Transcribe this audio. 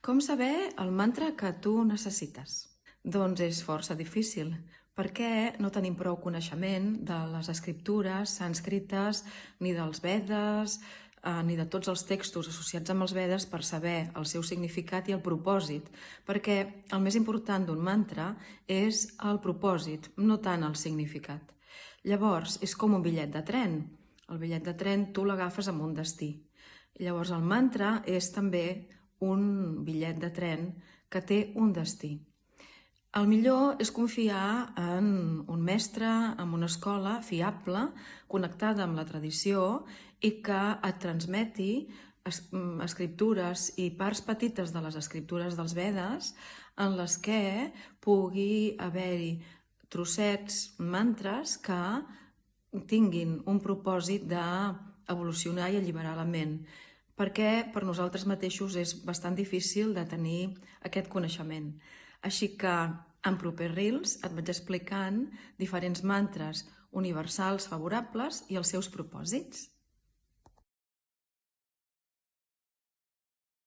Com saber el mantra que tu necessites? Doncs és força difícil, perquè no tenim prou coneixement de les escriptures sànscrites, ni dels Vedes, ni de tots els textos associats amb els Vedes per saber el seu significat i el propòsit, perquè el més important d'un mantra és el propòsit, no tant el significat. Llavors, és com un bitllet de tren. El bitllet de tren tu l'agafes amb un destí. Llavors, el mantra és també un bitllet de tren que té un destí. El millor és confiar en un mestre, en una escola fiable, connectada amb la tradició i que et transmeti escriptures i parts petites de les escriptures dels Vedes en les que pugui haver-hi trossets, mantres que tinguin un propòsit d'evolucionar i alliberar la ment, perquè per nosaltres mateixos és bastant difícil de tenir aquest coneixement. Així que en propers reels et vaig explicant diferents mantres universals favorables i els seus propòsits.